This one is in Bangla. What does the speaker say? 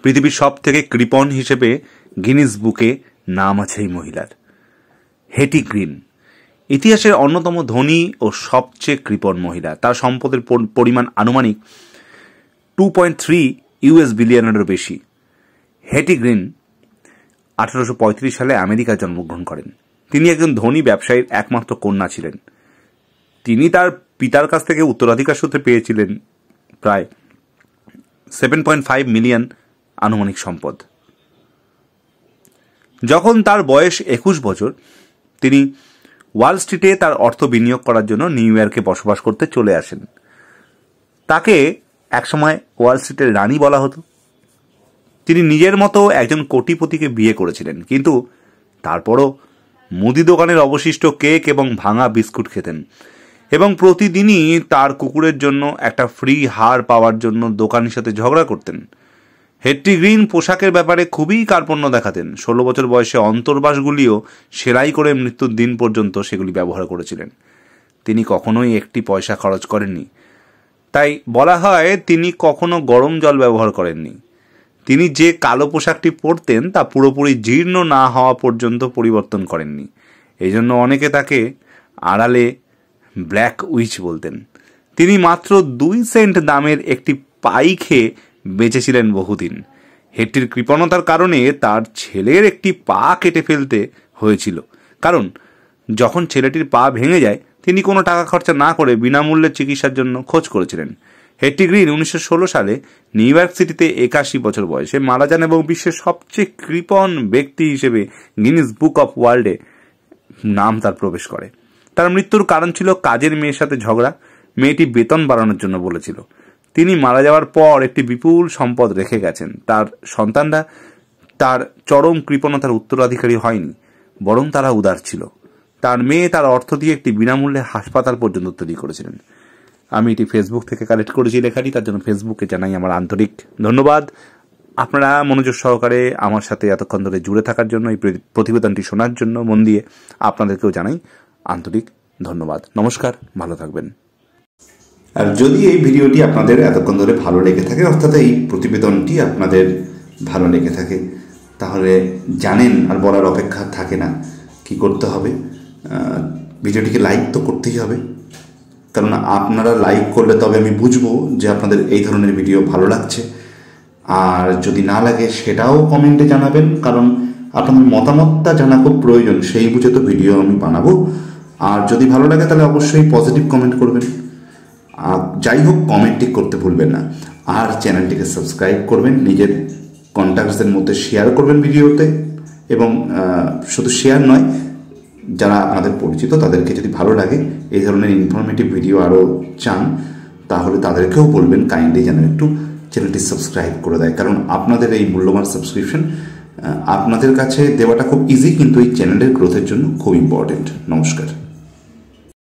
পৃথিবীর সব থেকে কৃপণ হিসেবে গিনিস বুকে নাম আছে এই মহিলার। হেটি গ্রিন ইতিহাসের অন্যতম ধনী ও সবচেয়ে কৃপণ মহিলা। তার সম্পদের পরিমাণ আনুমানিক 2.3 US বিলিয়নেরও বেশি। হেটি গ্রিন 1835 সালে আমেরিকায় জন্মগ্রহণ করেন। তিনি একজন ধনী ব্যবসায়ীর একমাত্র কন্যা ছিলেন। তিনি তার পিতার কাছ থেকে উত্তরাধিকার সূত্রে পেয়েছিলেন প্রায় 7.5 মিলিয়ন আনুমানিক সম্পদ। যখন তার বয়স 21 বছর, তিনি ওয়াল স্ট্রিটে তার অর্থ বিনিয়োগ করার জন্য নিউ ইয়র্কে বসবাস করতে চলে আসেন। তাকে একসময় ওয়াল স্ট্রিটের রানী বলা হতো। তিনি নিজের মতো একজন কোটিপতিকে বিয়ে করেছিলেন, কিন্তু তারপরও মুদি দোকানের অবশিষ্ট কেক এবং ভাঙা বিস্কুট খেতেন এবং প্রতিদিনই তার কুকুরের জন্য একটা ফ্রি হাড় পাওয়ার জন্য দোকানের সাথে ঝগড়া করতেন। হেটি গ্রিন পোশাকের ব্যাপারে খুবই কার্পণ্য দেখাতেন। 16 বছর বয়সে অন্তর্বাসগুলিও সেলাই করে মৃত্যুর দিন পর্যন্ত সেগুলি ব্যবহার করেছিলেন। তিনি কখনোই একটি পয়সা খরচ করেননি। তাই বলা হয় তিনি কখনো গরম জল ব্যবহার করেননি। তিনি যে কালো পোশাকটি পরতেন তা পুরোপুরি জীর্ণ না হওয়া পর্যন্ত পরিবর্তন করেননি। এই জন্য অনেকে তাকে আড়ালে ব্ল্যাক উইচ বলতেন। তিনি মাত্র 2 সেন্ট দামের একটি পাই খেয়ে বেঁচেছিলেন বহুদিন। হেটির কৃপণতার কারণে তার ছেলের একটি পা কেটে ফেলতে হয়েছিল, কারণ যখন ছেলেটির পা ভেঙে যায় তিনি কোনো টাকা খরচা না করে বিনামূল্যে চিকিৎসার জন্য খোঁজ করেছিলেন। হেটি গ্রিন 1916 সালে নিউ ইয়র্ক সিটিতে 81 বছর বয়সে মারা যান এবং বিশ্বের সবচেয়ে কৃপণ ব্যক্তি হিসেবে গিনিস বুক অফ ওয়ার্ল্ডে নাম তার প্রবেশ করে। তার মৃত্যুর কারণ ছিল কাজের মেয়ের সাথে ঝগড়া। মেয়েটি বেতন বাড়ানোর জন্য বলেছিল। তিনি মারা যাওয়ার পর একটি বিপুল সম্পদ রেখে গেছেন। তার সন্তানরা তার চরম কৃপণতার উত্তরাধিকারী হয়নি, বরং তারা উদার ছিল। তার মেয়ে তার অর্থ দিয়ে একটি বিনামূল্যে হাসপাতাল পর্যন্ত তৈরি করেছিলেন। আমি এটি ফেসবুক থেকে কালেক্ট করেছি লেখাটি, তার জন্য ফেসবুকে জানাই আমার আন্তরিক ধন্যবাদ। আপনারা মনোযোগ সহকারে আমার সাথে এতক্ষণ ধরে জুড়ে থাকার জন্য, এই প্রতিবেদনটি শোনার জন্য মন দিয়ে আপনাদেরকেও জানাই আন্তরিক ধন্যবাদ। নমস্কার, ভালো থাকবেন। আর যদি এই ভিডিওটি আপনাদের এতক্ষণ ধরে ভালো লেগে থাকে, অর্থাৎ এই প্রতিবেদনটি আপনাদের ভালো লেগে থাকে, তাহলে জানেন আর বলার অপেক্ষা থাকে না কি করতে হবে। ভিডিওটিকে লাইক তো করতেই হবে, কারণ আপনারা লাইক করলে তবে আমি বুঝবো যে আপনাদের এই ধরনের ভিডিও ভালো লাগছে। আর যদি না লাগে সেটাও কমেন্টে জানাবেন, কারণ আপনাদের মতামতটা জানা খুব প্রয়োজন, সেই বুঝে তো ভিডিও আমি বানাবো। আর যদি ভালো লাগে তাহলে অবশ্যই পজিটিভ কমেন্ট করবেন। আর যাই হোক, কমেন্টটি করতে ভুলবেন না। আর চ্যানেলটিকে সাবস্ক্রাইব করবেন, নিজের কন্ট্যাক্টসদের মধ্যে শেয়ার করবেন ভিডিওতে, এবং শুধু শেয়ার নয়, যারা আপনাদের পরিচিত তাদেরকে যদি ভালো লাগে, এই ধরনের ইনফরমেটিভ ভিডিও আরও চান, তাহলে তাদেরকেও বলবেন কাইন্ডলি যেন একটু চ্যানেলটি সাবস্ক্রাইব করে দেয়। কারণ আপনাদের এই মূল্যবান সাবস্ক্রিপশন আপনাদের কাছে দেওয়াটা খুব ইজি, কিন্তু এই চ্যানেলের গ্রোথের জন্য খুব ইম্পর্টেন্ট। নমস্কার।